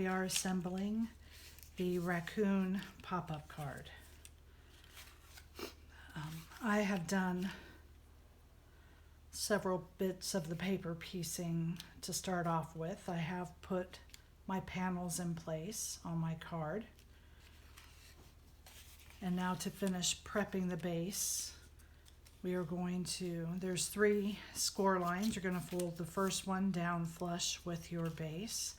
We are assembling the Raccoon pop-up card. I have done several bits of the paper piecing to start off with. I have put my panels in place on my card. And now to finish prepping the base, we are going to, there's 3 score lines. You're going to fold the first one down flush with your base.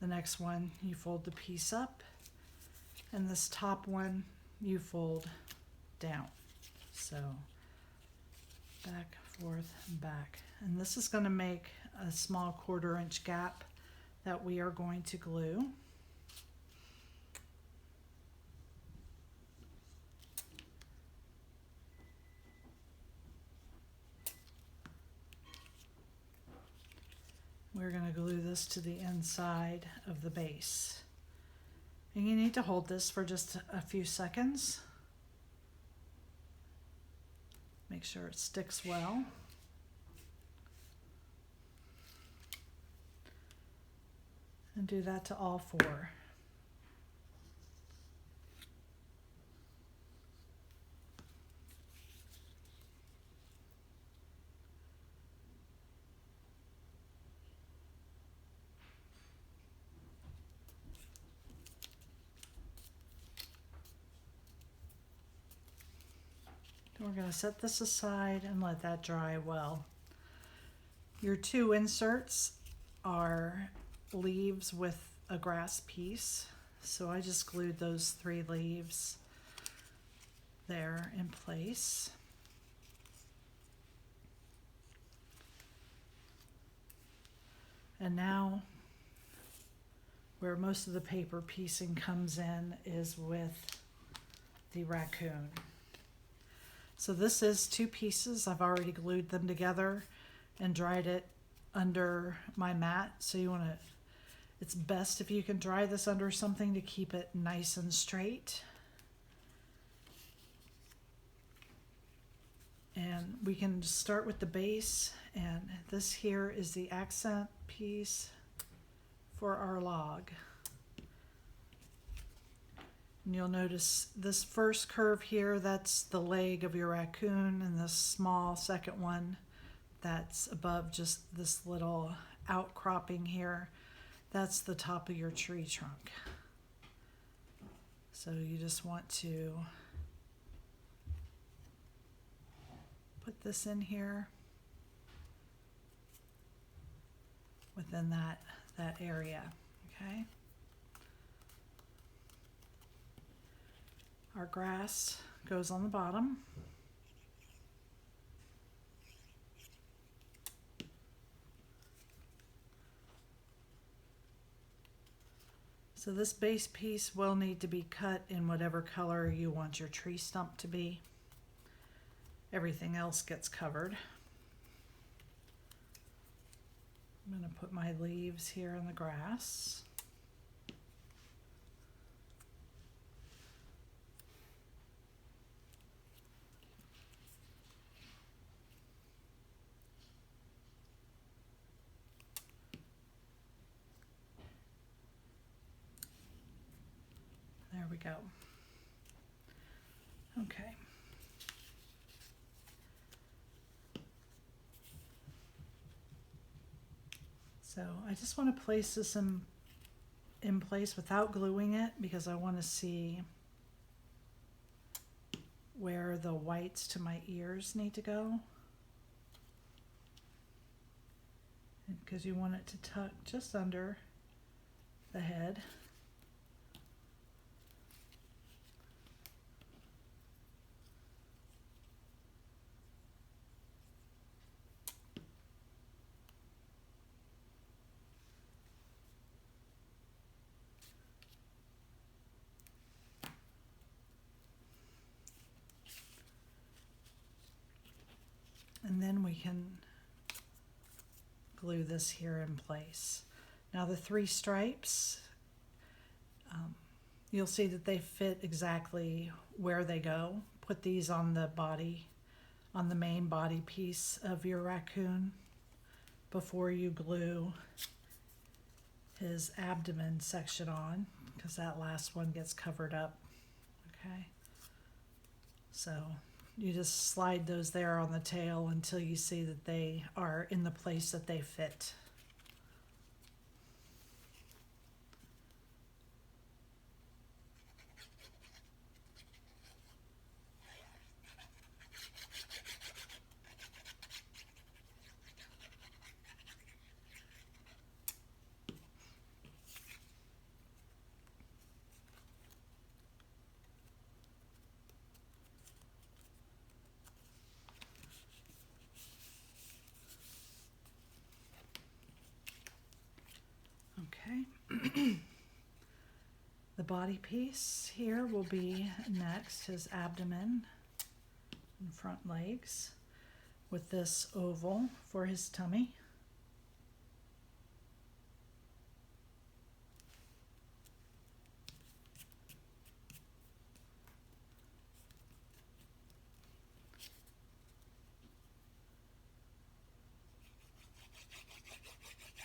The next one, you fold the piece up. And this top one, you fold down. So back, forth, and back. And this is going to make a small 1/4 inch gap that we are going to glue. We're going to glue this to the inside of the base. And you need to hold this for just a few seconds. Make sure it sticks well. And do that to all 4. We're going to set this aside and let that dry well. Your 2 inserts are leaves with a grass piece. So I just glued those 3 leaves there in place. And now where most of the paper piecing comes in is with the Raccoon. So this is 2 pieces. I've already glued them together and dried it under my mat. So you want to, it's best if you can dry this under something to keep it nice and straight. And we can start with the base, and this here is the accent piece for our log. And you'll notice this first curve here, that's the leg of your raccoon, and this small second one that's above just this little outcropping here, that's the top of your tree trunk. So you just want to put this in here within that area, okay? Our grass goes on the bottom. So this base piece will need to be cut in whatever color you want your tree stump to be. Everything else gets covered. I'm going to put my leaves here in the grass. There we go. Okay. So I just want to place this in place without gluing it, because I want to see where the whites to my ears need to go. Because you want it to tuck just under the head. And then we can glue this here in place. Now the 3 stripes, you'll see that they fit exactly where they go. Put these on the body, on the main body piece of your raccoon before you glue his abdomen section on, because that last one gets covered up. Okay, so you just slide those there on the tail until you see that they are in the place that they fit. Okay. The body piece here will be next, his abdomen and front legs, with this oval for his tummy.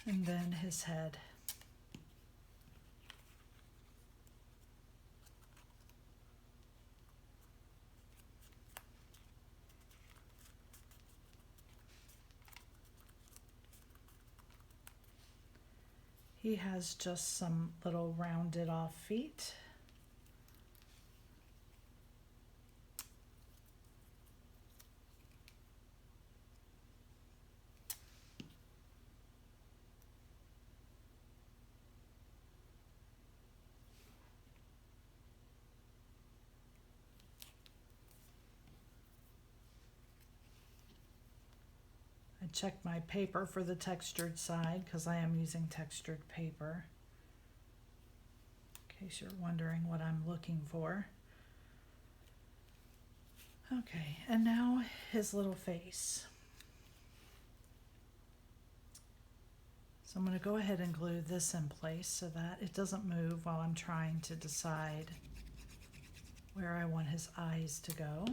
And then his head. He has just some little rounded off feet. I checked my paper for the textured side because I am using textured paper, in case you're wondering what I'm looking for. Okay, and now his little face. So I'm going to go ahead and glue this in place so that it doesn't move while I'm trying to decide where I want his eyes to go.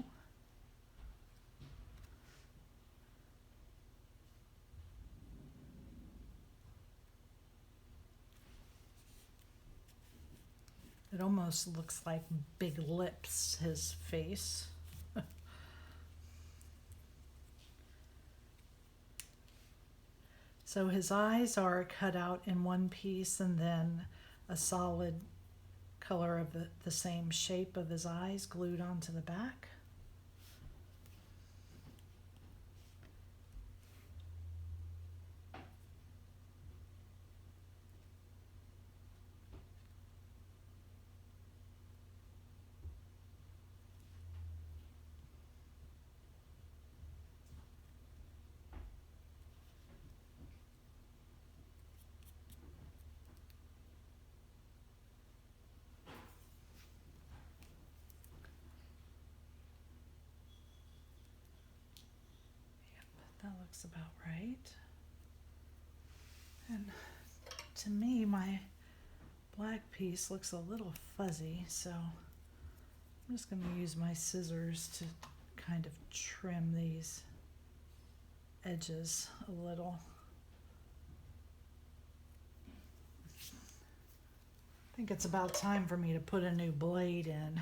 It almost looks like big lips, his face. So his eyes are cut out in one piece and then a solid color of the same shape of his eyes glued onto the back. That looks about right. And to me, my black piece looks a little fuzzy, so I'm just going to use my scissors to kind of trim these edges a little. I think it's about time for me to put a new blade in.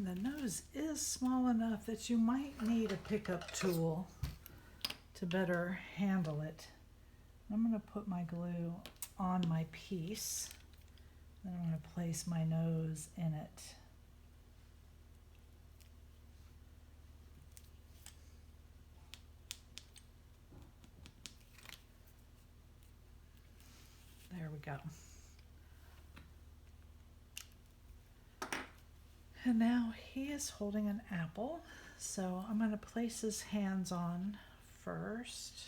The nose is small enough that you might need a pickup tool to better handle it. I'm going to put my glue on my piece, then I'm going to place my nose in it. There we go. And now he is holding an apple, so I'm going to place his hands on first.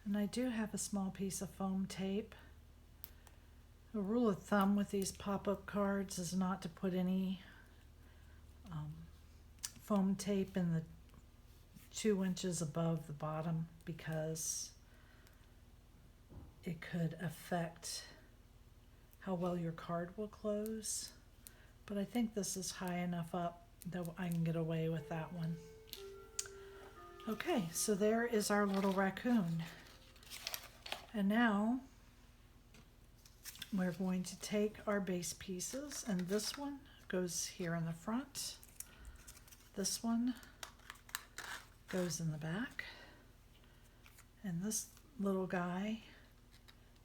And I do have a small piece of foam tape. A rule of thumb with these pop-up cards is not to put any foam tape in the 2 inches above the bottom, because it could affect how well your card will close. But I think this is high enough up that I can get away with that one. Okay, so there is our little raccoon. And now we're going to take our base pieces, and this one goes here in the front. This one goes in the back. And this little guy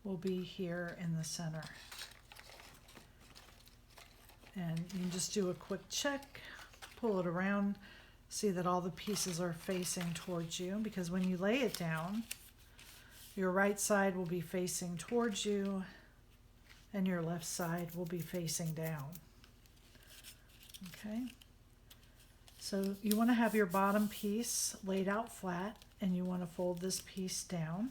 will be here in the center. And you can just do a quick check, pull it around, see that all the pieces are facing towards you, because when you lay it down, your right side will be facing towards you and your left side will be facing down. Okay, so you want to have your bottom piece laid out flat, and you want to fold this piece down.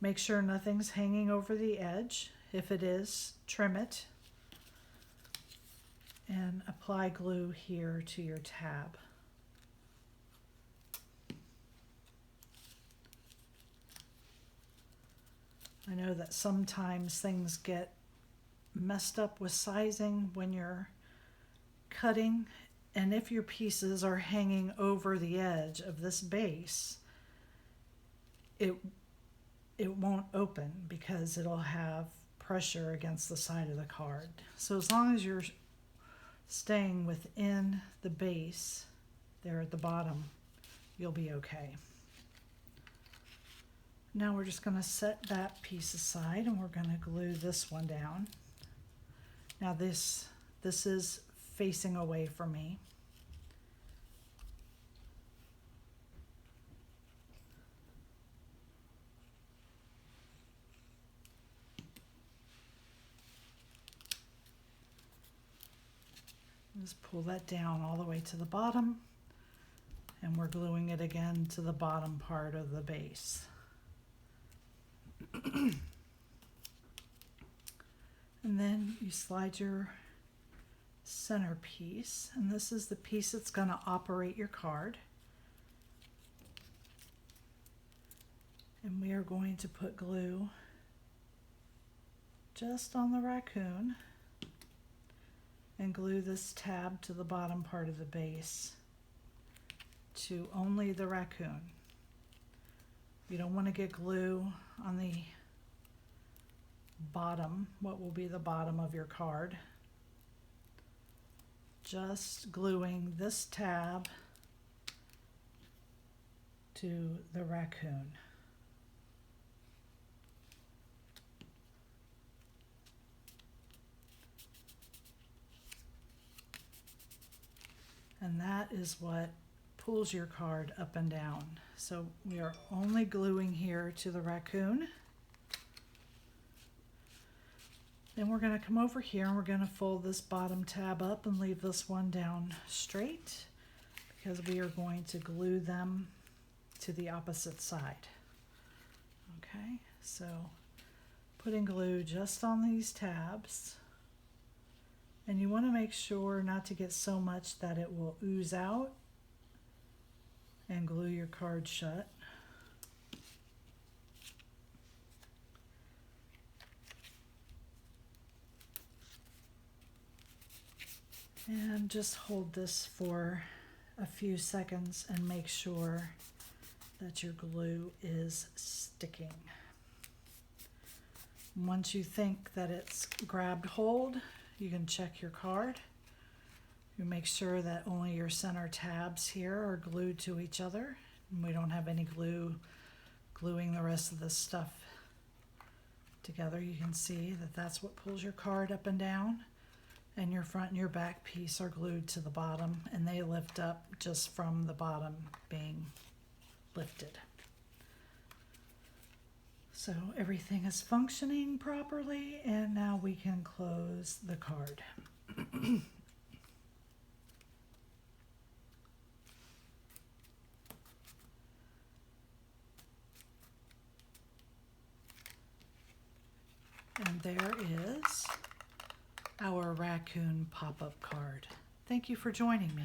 Make sure nothing's hanging over the edge. If it is, trim it. And apply glue here to your tab. I know that sometimes things get messed up with sizing when you're cutting, and if your pieces are hanging over the edge of this base, it won't open because it'll have pressure against the side of the card. So as long as you're staying within the base there at the bottom, you'll be okay. Now we're just going to set that piece aside, and we're going to glue this one down. Now this is facing away from me. Just pull that down all the way to the bottom, and we're gluing it again to the bottom part of the base. And then you slide your center piece, and this is the piece that's going to operate your card. And we are going to put glue just on the raccoon and glue this tab to the bottom part of the base to only the raccoon. You don't want to get glue on the bottom, what will be the bottom of your card. Just gluing this tab to the raccoon. And that is what pulls your card up and down. So we are only gluing here to the raccoon. Then we're going to come over here and we're going to fold this bottom tab up and leave this one down straight, because we are going to glue them to the opposite side. Okay, so putting glue just on these tabs. And you want to make sure not to get so much that it will ooze out and glue your card shut. And just hold this for a few seconds and make sure that your glue is sticking. Once you think that it's grabbed hold, you can check your card. You make sure that only your center tabs here are glued to each other. And we don't have any glue gluing the rest of this stuff together. You can see that that's what pulls your card up and down. And your front and your back piece are glued to the bottom, and they lift up just from the bottom being lifted. So everything is functioning properly, and now we can close the card. And there is our Raccoon pop-up card. Thank you for joining me.